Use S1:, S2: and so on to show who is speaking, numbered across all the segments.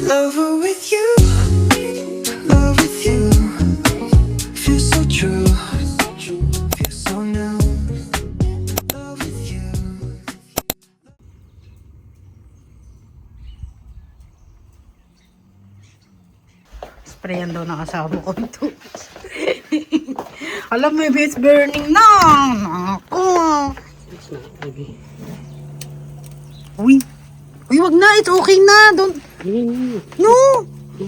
S1: Lover with you, love with you. Feels so true, feels so new. Love with you.
S2: Sprayan daw ng asawa ko ito. Alam mo, it's burning na. Ako.
S3: It's not, baby.
S2: Uy. Uy, wag na. It's okay na. Don't. No.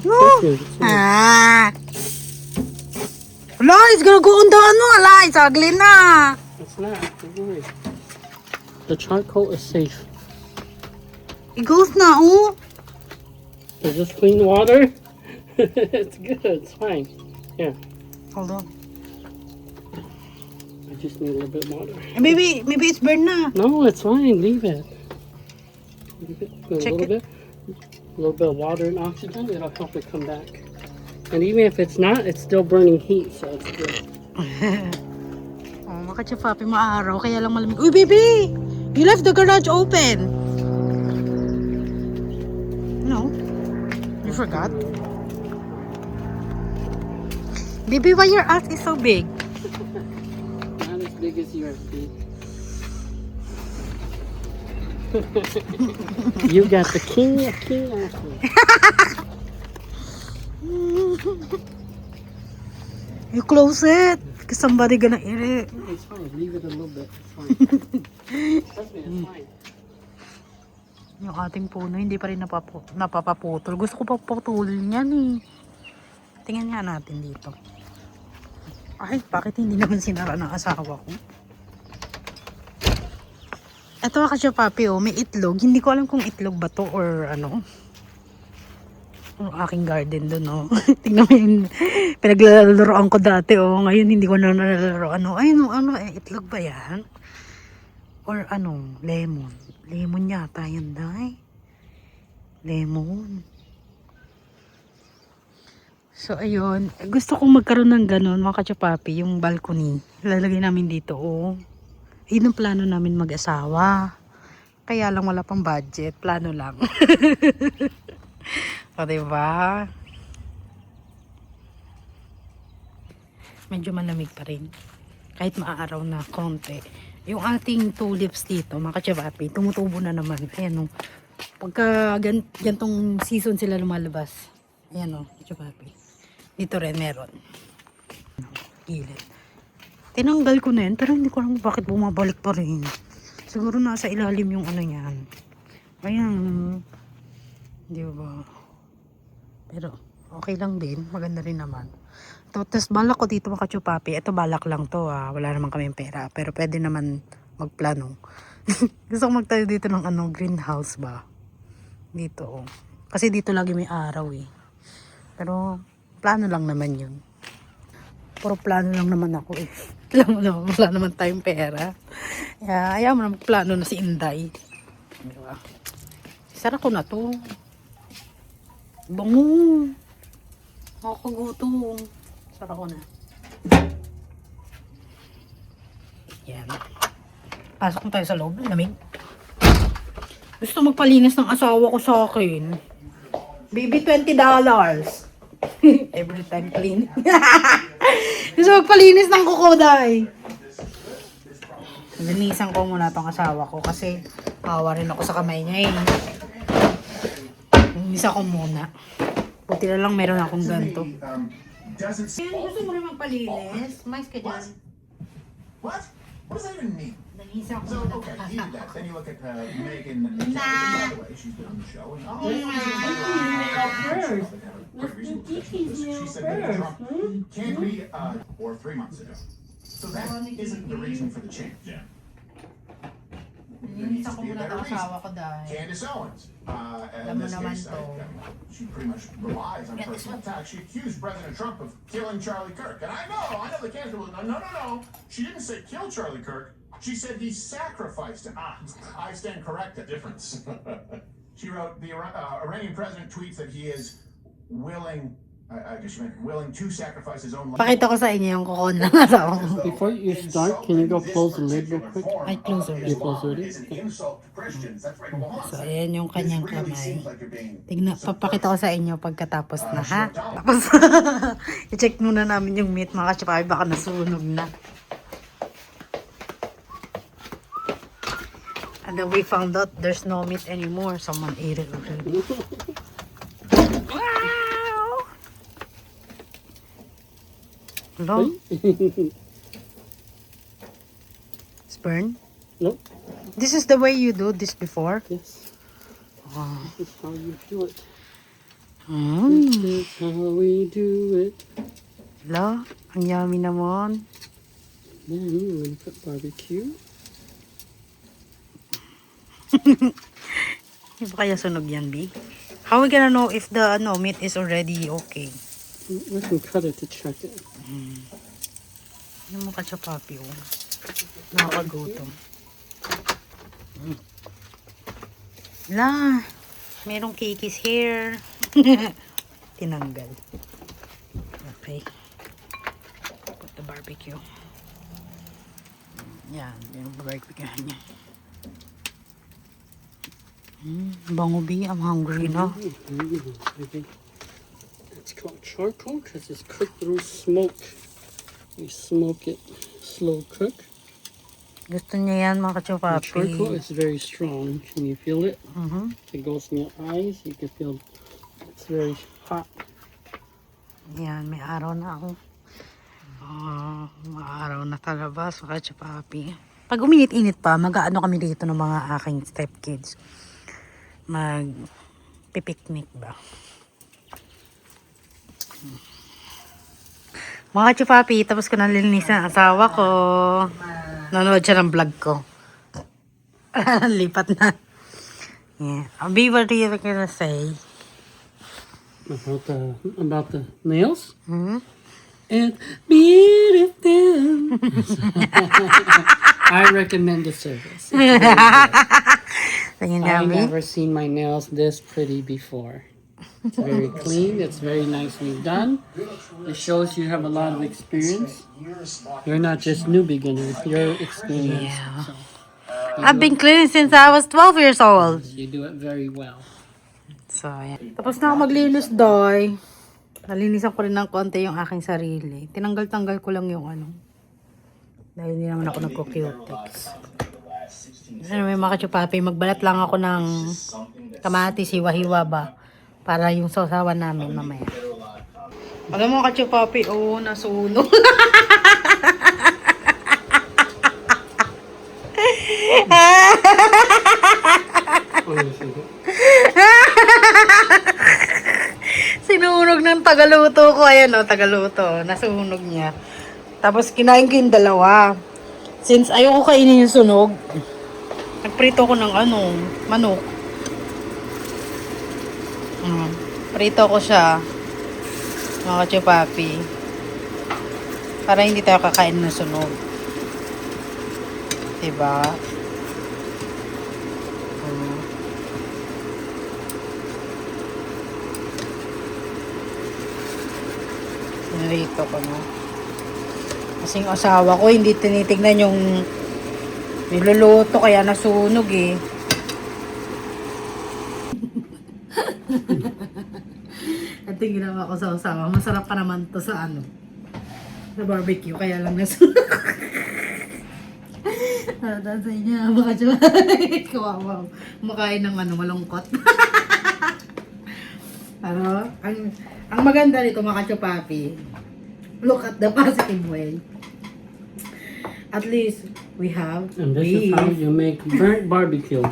S2: No. Ah. Wala, it's gonna go on the ano. Wala, it's ugly na.
S3: It's not. Don't worry. The charcoal is safe.
S2: It goes na, oh.
S3: Is this clean water? It's good. It's fine. Yeah.
S2: Hold on.
S3: I just need a little bit of water.
S2: Maybe it's burned na.
S3: No, it's fine. Leave it. Leave it. Put
S2: Check
S3: a little
S2: it.
S3: bit. A little bit of water and oxygen. It'll help it come back. And even if it's not, it's still burning heat, so it's good.
S2: Oh, makatsa papi, maaraw. Kaya lang malamig. Uy, baby! You left the garage open. No? You forgot? Baby, why your ass is so big?
S3: Not as big as yours, babe. You got the king athlete.
S2: You close it. Because somebody gonna eat it.
S3: No, it's fine. Leave it a little bit. It's fine. Trust me, it's fine.
S2: Yung ating puno, hindi pa rin napapaputol. Gusto ko pa putulin yan eh. Tingnan nga natin dito. Ay, bakit hindi naman sinara ng asawa ko? Ito kasi papi, oh, may itlog. Hindi ko alam kung itlog ba to or ano. Ang aking garden doon, oh. Tingnan mo yun. Pinaglalaroan ko dati, oh. Ngayon hindi ko na nalalaroan. Ay, ano, itlog ba yan? Or ano, lemon. Lemon yata yan, day. Lemon. So, ayun. Gusto kong magkaroon ng ganun, mga kachapapi, yung balcony. Lalagay namin dito, oh. Yun ang plano namin mag-asawa. Kaya lang wala pang budget. Plano lang. O, diba? Medyo malamig pa rin. Kahit maaaraw na konti. Yung ating tulips dito, mga kachapapi, tumutubo na naman. Ayan, oh. Pagka gantong season sila lumalabas. Ayan, oh, kachapapi. Dito rin meron. Gilid. Tinanggal ko na yun, pero hindi ko alam bakit bumabalik pa rin. Siguro nasa ilalim yung ano yan. Ayan. Di ba? Pero, okay lang din. Maganda rin naman. Tapos balak ko dito mga kachupapi. Ito balak lang to ah. Wala naman kaming pera. Pero pwede naman magplano. Gusto ko magtayo dito ng ano, greenhouse ba? Dito oh. Kasi dito lagi may araw eh. Pero, plano lang naman yun. Puro plano lang naman ako eh. Wala naman tayong pera. Ayaw mo na magplano na si Inday. Diba? Sara ko na to. Bango. Nakakagutom. Sara ko na. Yan. Pasok na tayo sa loob. Lamig. Gusto magpalinis ng asawa ko sa akin. Baby, $20. Every time clean. Gusto magpalinis ng kukoday. Linisan ko muna tong asawa ko kasi awa rin ako sa kamay niya eh. Linisan ko muna. Buti na lang meron akong ganito. Gusto mo rin magpalinis? Mais ka dyan.
S4: What? What does that even mean?
S2: Linisan ko
S4: So,
S2: muna
S4: okay,
S2: tong
S4: you
S2: asawa
S4: do that.
S2: ko.
S4: Then you look at Megan and by the way, she's been on the show. She said that Trump can't be, or 3 months ago. So that isn't the reason for the change. Yeah. There needs
S2: Linisan
S4: to
S2: ko
S4: be a
S2: muna
S4: better
S2: tong
S4: reason.
S2: asawa ko dahil.
S4: Candace Owens,
S2: Alam
S4: in
S2: mo
S4: this
S2: naman
S4: case,
S2: to.
S4: she pretty much relies on personal attacks. She accused President Trump of killing Charlie Kirk. And I know the Candace was, no. She didn't say kill Charlie Kirk. She said he sacrificed him. I stand corrected. Difference. She wrote, the Iranian president tweets that he is willing I guess you meant willing to sacrifice his own life.
S2: Pakita ko sa inyo yung kokon ng asawa ko.
S3: Before you start, can you go close the lid real quick?
S2: Ay, close already.
S3: You close already?
S4: Is an insult to Christians. That's right. Well,
S2: So, ayan yung kanyang
S4: this really
S2: kamay.
S4: seems like you're being
S2: Tignan, papakita ko sa inyo pagkatapos na, ha? Tapos, i-check muna namin yung meat, mga katsipay, baka nasunog na. And then we found out there's no meat anymore. Someone ate it already. Wow! Hello? It's burned?
S3: Nope.
S2: This is the way you do this before?
S3: Yes.
S2: Wow.
S3: This is how you do it.
S2: Mm.
S3: This is how we do it.
S2: Hello? Ang yummy naman.
S3: Then we're gonna put barbecue.
S2: Hindi ba kaya sunog yan, B? How we gonna know if the meat is already okay?
S3: We can cut it to check it.
S2: Yung mga kachapapi, oh. Nakakagutom. La, merong kikis here. Tinanggal. Okay. Put the barbecue. Yan, yung barbecue niya. Bango, B. I'm hungry na.
S3: It's called charcoal because it's cooked through smoke. We smoke it slow cook.
S2: Gusto niya yan, mga
S3: The charcoal
S2: kachapapi.
S3: is very strong. Can you feel it?
S2: Mhm.
S3: It goes in your eyes. You can feel it's very hot.
S2: Yan, may araw na ako. May araw na talabas, mga kachapapi. Pag uminit-init pa, mag-aano kami dito ng mga aking stepkids. Mag-pipiknik ba? Mga kachapapi, tapos ko nalilinis ang asawa ko. Nanood siya ng vlog ko. Lipat na. Yeah. I'll be what are you gonna say?
S3: About the nails?
S2: Hmm?
S3: And beautiful. I recommend the service. It's very good.
S2: Tingin
S3: I
S2: namin.
S3: never seen my nails this pretty before. It's very clean. It's very nicely done. It shows you have a lot of experience. You're not just new beginner. You're experienced.
S2: Yeah.
S3: So
S2: I've been cleaning since I was 12 years old.
S3: you do it very well.
S2: So, ayan. Tapos na ako maglinis, Doy. Nalinisan ko rin ng konti yung aking sarili. Tinanggal-tanggal ko lang yung ano. Dahil hindi naman ako nagko-cutex. Anyway, mga kachupapi, magbalat lang ako ng kamatis, hiwa-hiwa ba? Para yung sausawan namin mamaya. Alam mo, kachupapi, oh, nasunog. Sinunog ng tagaluto ko. Ayan o, tagaluto. Nasunog niya. Tapos kinain ko yung dalawa. Since ayoko kainin yung sunog, nagprito ko ng ano, manok. Prito ko siya. Mga kachupapi. Para hindi tayo kakain ng sunog. Diba? Sinarito ko na. Kasi yung asawa ko hindi tinitignan yung niluluto kaya nasunog eh. Ito yung ginawa ko sa asawa. Masarap pa naman to sa ano. Sa barbecue kaya lang nasunog. Sa niya, baka siya. Kawawa. Makain ng ano, malungkot. Ano? Ang maganda nito mga kachupapi, look at the positive way. At least we have
S3: And this
S2: beef.
S3: is how you make burnt barbecue.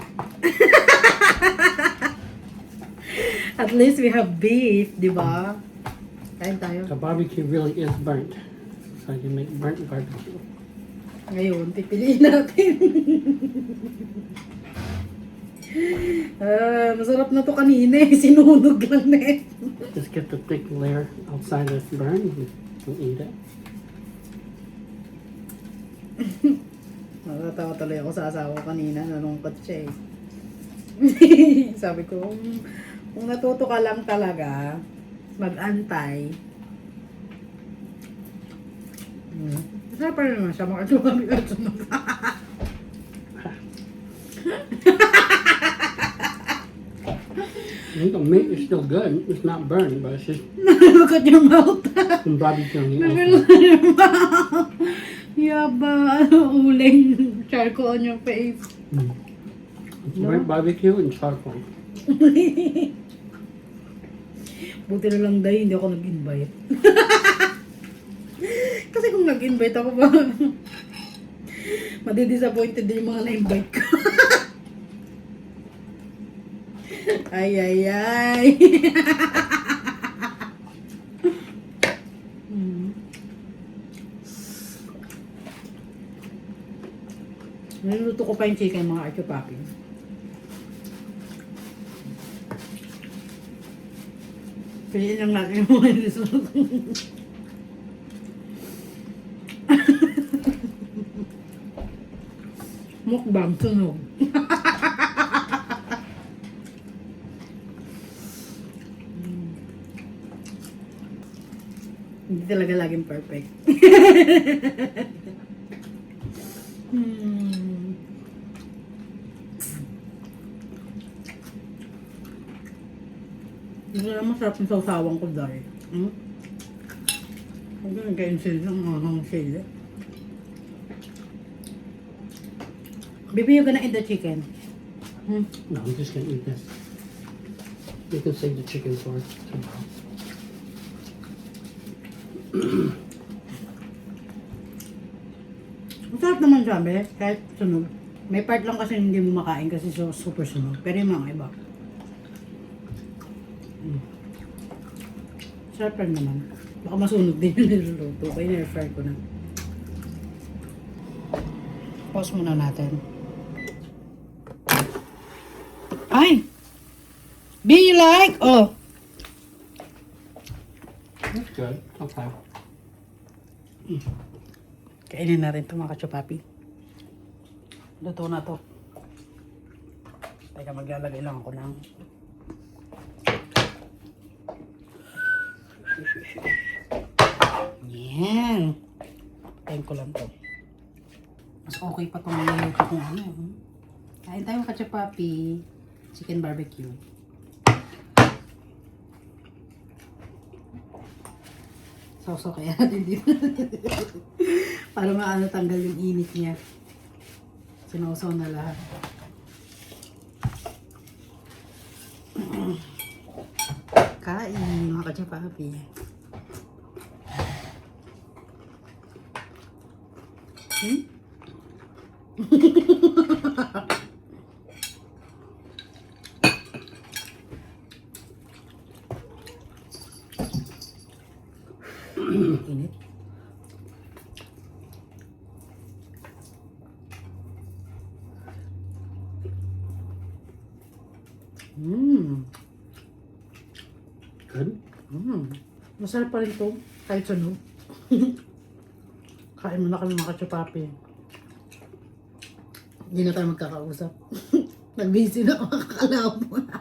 S2: At least we have beef, di ba? Kain tayo.
S3: The barbecue really is burnt. So you make burnt barbecue.
S2: Ngayon, pipiliin natin. Masarap na to kanina eh. Sinunog lang na eh.
S3: Just get the thick layer outside that's burned and eat it.
S2: Natatawa tuloy ako sa asawa ko kanina. Nalungkot siya eh. Sabi ko, kung natuto ka lang talaga, mag-antay. Masarap pa rin naman siya. Makatulami at sunog.
S3: I think the meat is still good. It's not burned, but it's just
S2: Look at your mouth.
S3: some barbecue on the
S2: Look
S3: outside.
S2: at your mouth. Yaba. Uling. Charcoal on your face.
S3: It's great barbecue and charcoal.
S2: Buti na lang dahil hindi ako nag-invite. Kasi kung nag-invite ako ba, madidisappointed din yung mga na-invite ko. Ay, ay, ay. Niluto ko pa yung chicken, mga Archo Papi. Piliin lang natin yung mga niluto. Mukbang, sunog. Hindi talaga laging perfect. Hindi na masarap yung sausawang ko dahil. Huwag na nagka-insil ng mahang sila. Baby, you gonna eat the chicken?
S3: No, I'm just gonna eat this. You can save the chicken for tomorrow.
S2: Masarap naman sabi, kahit sunog. May part lang kasi hindi mo makain kasi super sunog. Pero yung mga iba. Sarap rin naman. Baka masunog din yung niluluto. Kaya nire-fry ko na. Pause muna natin. Ay! Be you like? Oh!
S3: That's good. Okay.
S2: Kainin natin ito mga kachupapi. Luto na to. Teka, maglalagay lang ako ng yan. Patayin ko lang to. Mas okay pa itong niluto kung ano. Kain tayo mga kachupapi. Chicken barbecue. Sauso kaya natin dito. Para maano tanggal yung init niya. Sinausaw na lahat. Kain mga kachupapi. Init.
S3: Good.
S2: Masarap pa rin to. Kahit sunog. Kain mo na kami mga kachupapi. Hindi na tayo magkakausap. Nag-busy na ako. Kakalaw mo na.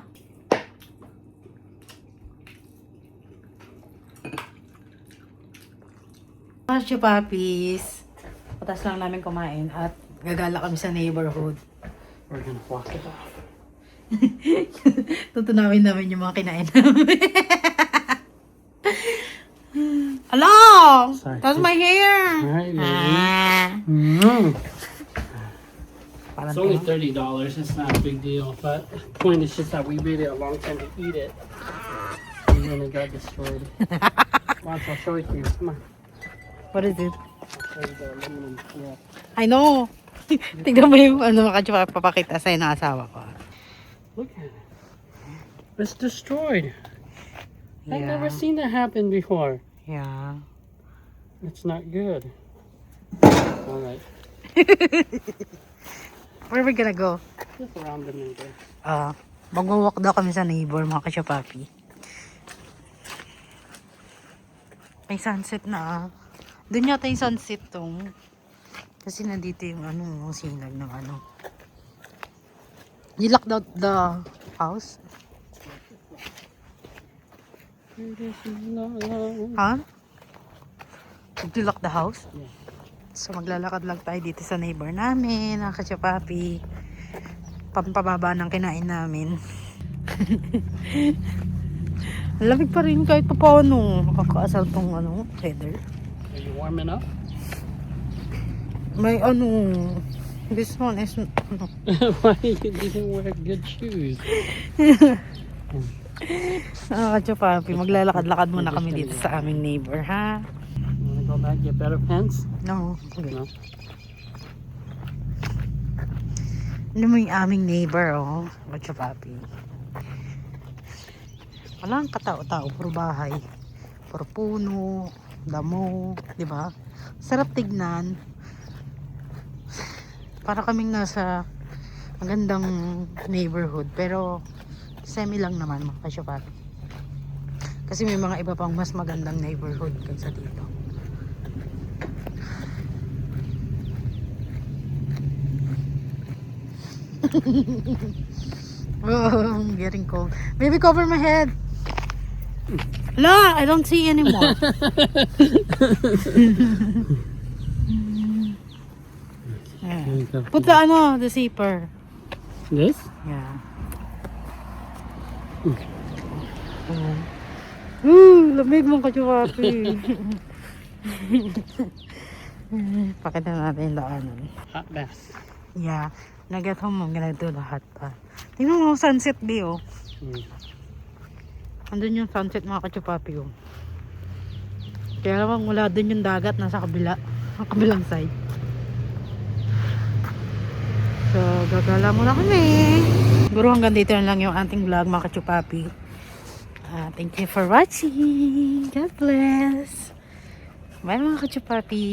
S2: Kachupapis. Patas lang namin kumain at gagala kami sa neighborhood.
S3: We're gonna walk it off.
S2: Tutunawin namin yung mga kinain namin. Hello!
S3: Sorry.
S2: That's my hair!
S3: Alright,
S2: Parang
S3: It's only $30. It's not a big deal. But the point is just that we waited a long time to eat it. And then it got destroyed. Watch, I'll show it to you. Come on.
S2: What is it?
S3: I'll show you the aluminum. Yeah.
S2: I know! Tignan mo yung ano mga papakita sa'yo ng asawa ko.
S3: Look at it. It's destroyed. I've
S2: Yeah.
S3: never seen that happen before.
S2: Yeah.
S3: It's not good. Alright.
S2: Where are we gonna go?
S3: Just around the neighbor.
S2: Mag-walk daw kami sa neighbor mga kachupapi. May sunset na. Doon yata yung sunset tong. Kasi nandito yung ano, yung sinag ng ano. You locked out the house? Huh? Did you lock the house?
S3: Yeah.
S2: So maglalakad lang tayo dito sa neighbor namin, mga kachapapi. Pampababa ng kinain namin. Ang lamig pa rin kahit pa paano. Nakakaasar tong weather.
S3: Are you warming up?
S2: May this one is
S3: Why you didn't wear good shoes?
S2: kachapapi, maglalakad-lakad muna kami dito sa aming neighbor, ha?
S3: You wanna go back, get better pants?
S2: No, okay.
S3: No.
S2: Ano mo yung aming neighbor, oh. Kachapapi. Walang katao-tao, puro bahay. Puro puno, damo, di ba? Sarap tignan. Para kaming nasa magandang neighborhood, pero semi lang naman, mga kachapapi. Kasi may mga iba pang mas magandang neighborhood kaysa dito. Oh, I'm getting cold. Baby, cover my head. La, I don't see anymore. Yeah.
S3: There you go.
S2: Put the zipper.
S3: This?
S2: Yeah. Lamig mong kachuwapi. Pakita natin yung daanan.
S3: Hot bath.
S2: Yeah. Nag-at home, I'm gonna do lahat pa. Tingnan mo, sunset day, oh.
S3: Mm.
S2: Andun yung sunset, mga kachupapi, oh. Kaya naman, wala dun yung dagat, nasa kabila. Ang kabilang side. So, gagala muna kami. Siguro hanggang dito na lang yung ating vlog, mga kachupapi. Thank you for watching. God bless. Bye, mga kachupapi.